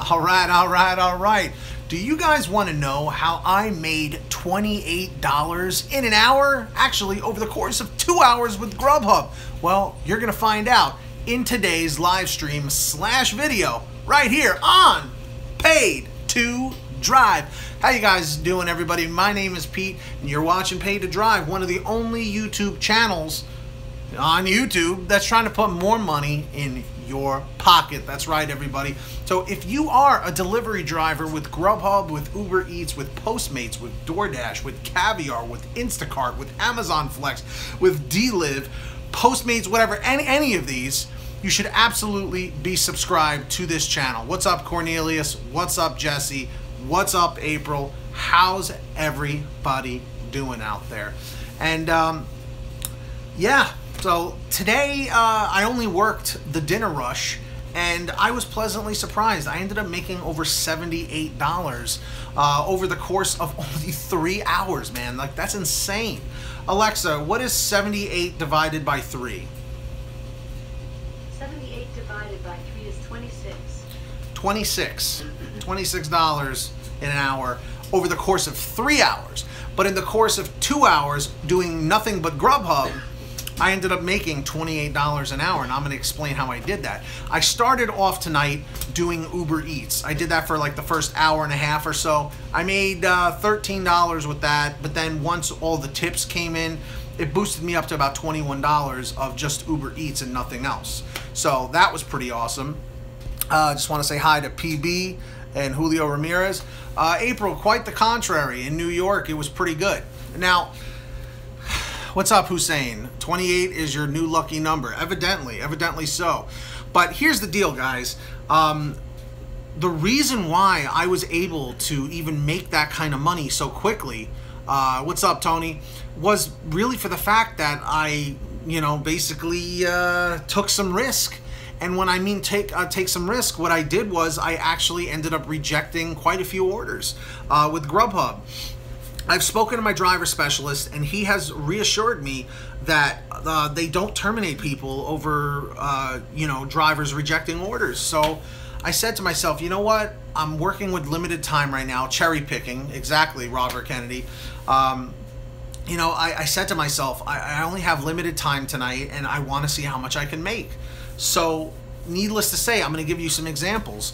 All right, all right, all right. Do you guys want to know how I made $28 in an hour? Actually, over the course of 2 hours with GrubHub. Well, you're going to find out in today's live stream / video right here on Paid to Drive. How you guys doing, everybody? My name is Pete, and you're watching Paid to Drive, one of the only YouTube channels on YouTube that's trying to put more money in your pocket. That's right, everybody. So if you are a delivery driver with GrubHub, with Uber Eats, with Postmates, with DoorDash, with Caviar, with Instacart, with Amazon Flex, with Deliv, Postmates, whatever, any of these, you should absolutely be subscribed to this channel. What's up, Cornelius? What's up, Jesse? What's up, April? How's everybody doing out there? And yeah, so today I only worked the dinner rush, and I was pleasantly surprised. I ended up making over $78 over the course of only 3 hours, man. Like, that's insane. Alexa, what is 78 divided by 3? 78 divided by 3 is 26. $26 in an hour over the course of 3 hours. But in the course of 2 hours doing nothing but GrubHub, I ended up making $28 an hour, and I'm going to explain how I did that. I started off tonight doing Uber Eats. I did that for like the first hour and a half or so. I made $13 with that, but then once all the tips came in, it boosted me up to about $21 of just Uber Eats and nothing else. So that was pretty awesome. Just want to say hi to PB and Julio Ramirez. April, quite the contrary. In New York, it was pretty good. Now, what's up, Hussein? 28 is your new lucky number. Evidently so. But here's the deal, guys. The reason why I was able to even make that kind of money so quickly, what's up, Tony, was really for the fact that I, basically took some risk. And when I mean take some risk, what I did was I actually ended up rejecting quite a few orders with GrubHub. I've spoken to my driver specialist, and he has reassured me that they don't terminate people over, drivers rejecting orders. So I said to myself, you know what? I'm working with limited time right now, cherry picking. Exactly, Robert Kennedy. I said to myself, I only have limited time tonight, and I want to see how much I can make. So needless to say, I'm going to give you some examples.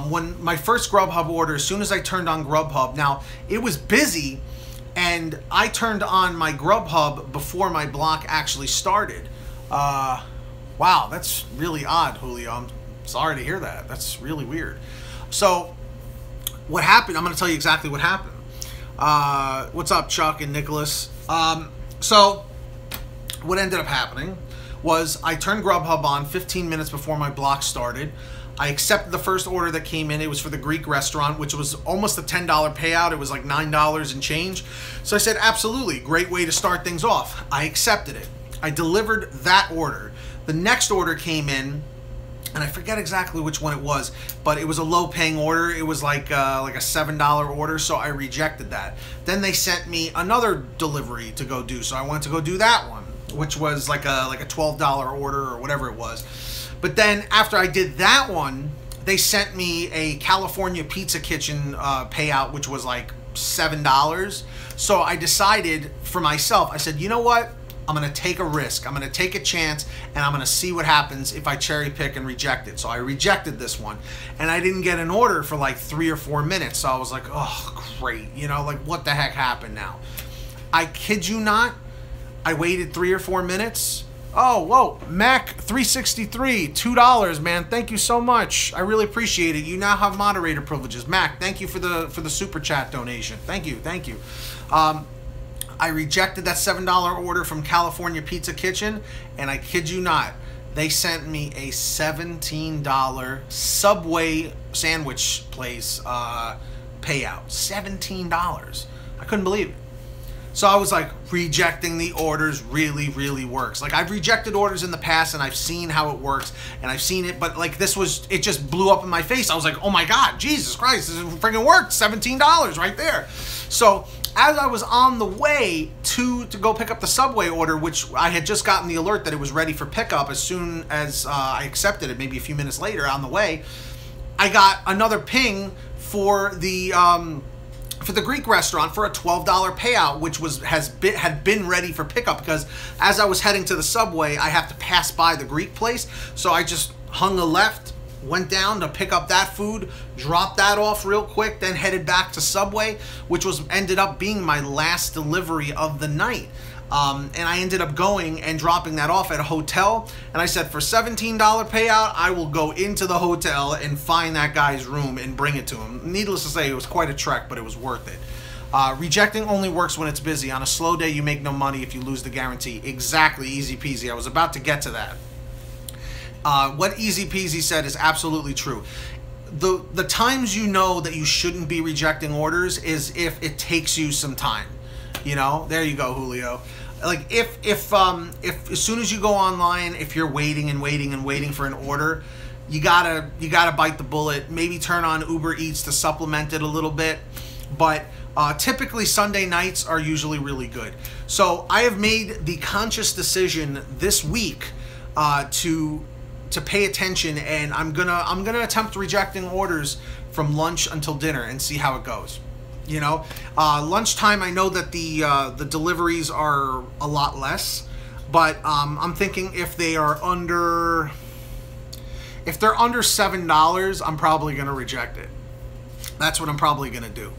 When my first GrubHub order, as soon as I turned on GrubHub, now it was busy, and I turned on my GrubHub before my block actually started. Wow, that's really odd, Julio. I'm sorry to hear that. That's really weird. So what happened, I'm going to tell you exactly what happened. What's up, Chuck and Nicholas? So what ended up happening was I turned GrubHub on 15 minutes before my block started. I accepted the first order that came in. It was for the Greek restaurant, which was almost a $10 payout. It was like $9 and change. So I said, absolutely, great way to start things off. I accepted it. I delivered that order. The next order came in, and I forget exactly which one it was, but it was a low-paying order. It was like a $7 order, so I rejected that. Then they sent me another delivery to go do, so I went to go do that one, which was like a $12 order or whatever it was. But then after I did that one, they sent me a California Pizza Kitchen payout, which was like $7. So I decided for myself, I said, you know what? I'm going to take a risk. I'm going to take a chance, and I'm going to see what happens if I cherry pick and reject it. So I rejected this one, and I didn't get an order for like 3 or 4 minutes. So I was like, oh, great. Like, what the heck happened now? I kid you not. I waited 3 or 4 minutes. Oh, whoa, Mac 363, $2, man. Thank you so much. I really appreciate it. You now have moderator privileges. Mac, thank you for the super chat donation. Thank you. I rejected that $7 order from California Pizza Kitchen, and I kid you not, they sent me a $17 Subway sandwich place payout. $17. I couldn't believe it. So I was like, rejecting the orders really works. Like, I've rejected orders in the past, and I've seen how it works, and I've seen it, but like it just blew up in my face. I was like, oh my God, Jesus Christ, this freaking worked. $17 right there. So as I was on the way to go pick up the Subway order, which I had just gotten the alert that it was ready for pickup as soon as I accepted it, maybe a few minutes later on the way, I got another ping for the Greek restaurant for a $12 payout, which had been ready for pickup, because as I was heading to the subway, I have to pass by the Greek place. So I just hung a left, went down to pick up that food, dropped that off real quick, then headed back to Subway, which ended up being my last delivery of the night. And I ended up going and dropping that off at a hotel. And I said, for $17 payout, I will go into the hotel and find that guy's room and bring it to him. Needless to say, it was quite a trek, but it was worth it. Rejecting only works when it's busy. On a slow day, you make no money if you lose the guarantee. Exactly, easy peasy. I was about to get to that. What Easy Peasy said is absolutely true. The times you know that you shouldn't be rejecting orders is if it takes you some time. You know, there you go, Julio. Like if as soon as you go online, if you're waiting and waiting and waiting for an order, you gotta bite the bullet. Maybe turn on Uber Eats to supplement it a little bit. But typically Sunday nights are usually really good. So I have made the conscious decision this week to pay attention, and I'm gonna attempt rejecting orders from lunch until dinner and see how it goes. You know, lunchtime, I know that the deliveries are a lot less, but I'm thinking if they're under $7, I'm probably gonna reject it. That's what I'm probably gonna do.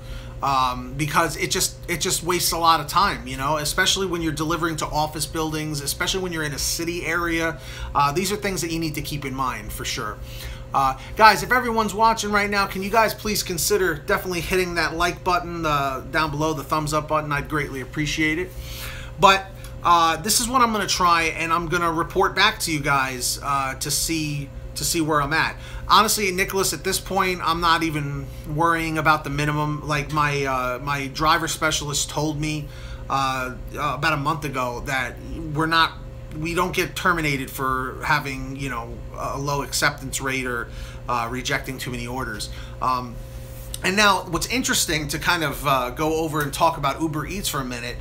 Because it just wastes a lot of time, you know, especially when you're delivering to office buildings, especially when you're in a city area. These are things that you need to keep in mind for sure. Guys, if everyone's watching right now, can you guys please consider definitely hitting that like button down below, the thumbs up button? I'd greatly appreciate it. But this is what I'm going to try, and I'm going to report back to you guys to see where I'm at. Honestly, Nicholas, at this point, I'm not even worrying about the minimum. Like my driver specialist told me about a month ago that we don't get terminated for having, you know, a low acceptance rate or rejecting too many orders. And now what's interesting to kind of go over and talk about Uber Eats for a minute,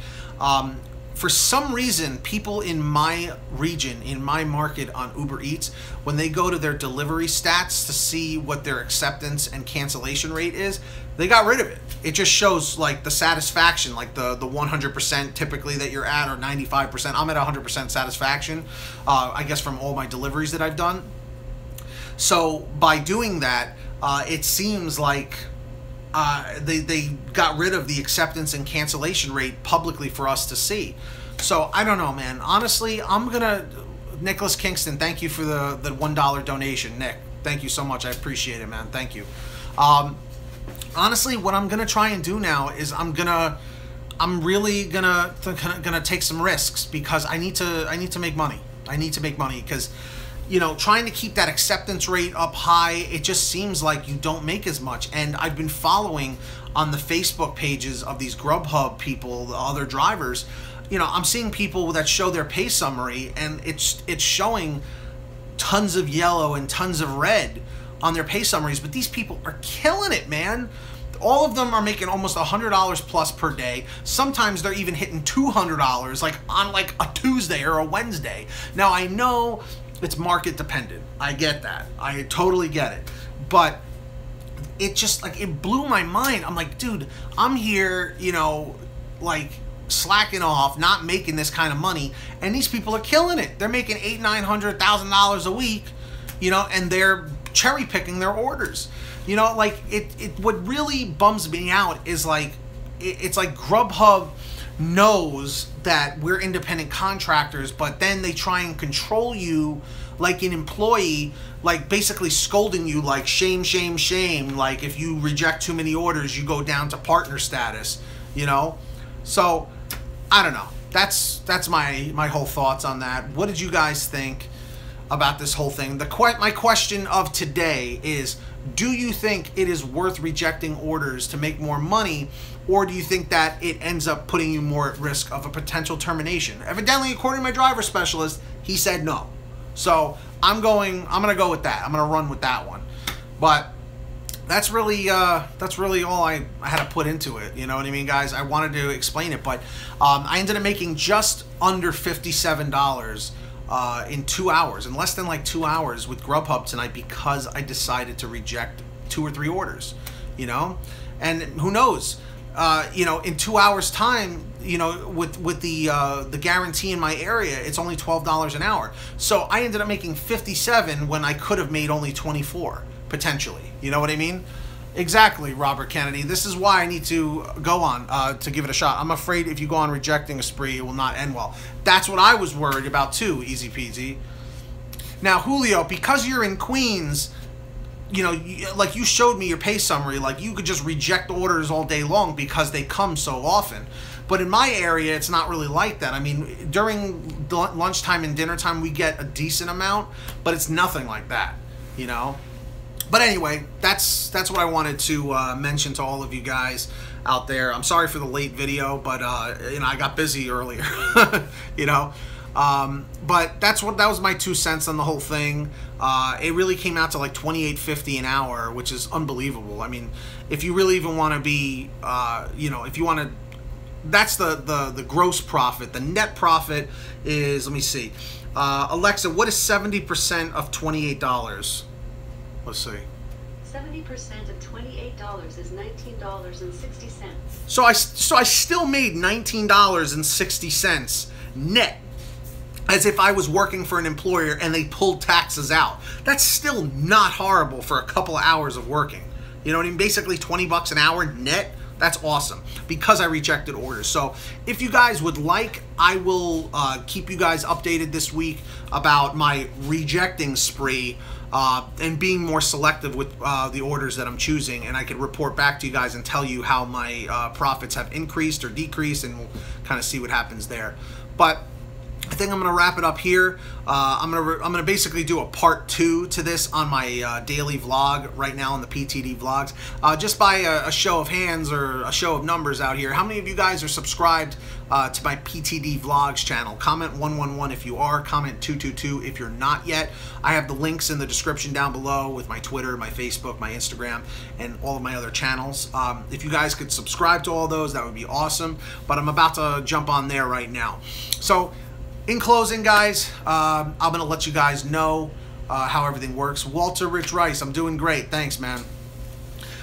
for some reason, people in my region, in my market on Uber Eats, when they go to their delivery stats to see what their acceptance and cancellation rate is, they got rid of it. It just shows like the satisfaction, like the 100% typically that you're at, or 95%. I'm at 100% satisfaction, I guess, from all my deliveries that I've done. So by doing that, it seems like they got rid of the acceptance and cancellation rate publicly for us to see. So I don't know, man. Honestly, Nicholas Kingston, thank you for the $1 donation. Nick, thank you so much. I appreciate it, man. Thank you. Honestly, what I'm gonna try and do now is I'm really gonna take some risks, because I need to make money. I need to make money because, you know, trying to keep that acceptance rate up high, it just seems like you don't make as much. And I've been following on the Facebook pages of these GrubHub people, the other drivers. You know, I'm seeing people that show their pay summary, and it's showing tons of yellow and tons of red on their pay summaries, but these people are killing it, man. All of them are making almost $100 plus per day. Sometimes they're even hitting $200, like on like a Tuesday or a Wednesday. Now I know it's market dependent. I get that. I totally get it. But it just, like, it blew my mind. I'm like, dude, I'm here, you know, like slacking off, not making this kind of money, and these people are killing it. They're making $800, $900,000 a week, you know, and they're cherry picking their orders. You know, like what really bums me out is like, it's like GrubHub knows that we're independent contractors, but then they try and control you like an employee, like basically scolding you like shame, shame, shame. Like if you reject too many orders, you go down to partner status, you know? So I don't know. That's my whole thoughts on that. What did you guys think about this whole thing? My question of today is, do you think it is worth rejecting orders to make more money, or do you think that it ends up putting you more at risk of a potential termination? Evidently, according to my driver specialist, he said no. So I'm gonna go with that. I'm gonna run with that one. But that's really all I had to put into it. You know what I mean, guys? I wanted to explain it, but I ended up making just under $57 in 2 hours, in less than like 2 hours with GrubHub tonight, because I decided to reject 2 or 3 orders, you know? And who knows, you know, in 2 hours time, you know, with the guarantee in my area, it's only $12 an hour. So I ended up making 57 when I could have made only 24 potentially. You know what I mean? Exactly, Robert Kennedy. This is why I need to go on to give it a shot. I'm afraid if you go on rejecting a spree, it will not end well. That's what I was worried about too, easy peasy. Now, Julio, because you're in Queens, you know, like you showed me your pay summary, like you could just reject orders all day long because they come so often. But in my area, it's not really like that. I mean, during lunchtime and dinner time, we get a decent amount, but it's nothing like that, you know? But anyway, that's what I wanted to mention to all of you guys out there. I'm sorry for the late video, but you know, I got busy earlier, you know? But that was my 2 cents on the whole thing. It really came out to like $28.50 an hour, which is unbelievable. I mean, if you really even want to be, you know, if you want to, that's the gross profit. The net profit is, let me see, Alexa, what is 70% of $28? Let's see. 70% of $28 is $19.60. So I still made $19.60 net, as if I was working for an employer and they pulled taxes out. That's still not horrible for a couple of hours of working. You know what I mean? Basically 20 bucks an hour net. That's awesome because I rejected orders. So if you guys would like, I will keep you guys updated this week about my rejecting spree and being more selective with the orders that I'm choosing. And I could report back to you guys and tell you how my profits have increased or decreased, and we'll kind of see what happens there. But I think I'm gonna wrap it up here. I'm gonna basically do a part 2 to this on my daily vlog right now on the PTD vlogs. Just by a show of hands or a show of numbers out here, how many of you guys are subscribed to my PTD vlogs channel? Comment 111 if you are. Comment 222 if you're not yet. I have the links in the description down below with my Twitter, my Facebook, my Instagram, and all of my other channels. If you guys could subscribe to all those, that would be awesome. But I'm about to jump on there right now. So, in closing, guys, I'm going to let you guys know how everything works. Walter Rich Rice, I'm doing great. Thanks, man.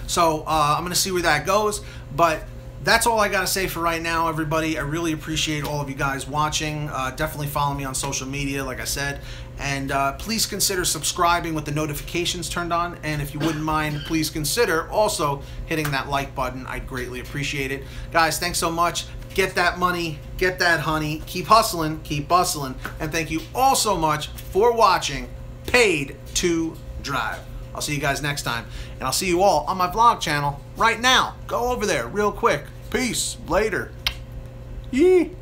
So I'm going to see where that goes. But that's all I got to say for right now, everybody. I really appreciate all of you guys watching. Definitely follow me on social media, like I said. And please consider subscribing with the notifications turned on. And if you wouldn't mind, please consider also hitting that like button. I'd greatly appreciate it. Guys, thanks so much. Get that money, get that honey, keep hustling, keep bustling, and thank you all so much for watching Paid to Drive. I'll see you guys next time, and I'll see you all on my vlog channel right now. Go over there real quick. Peace. Later. Yee.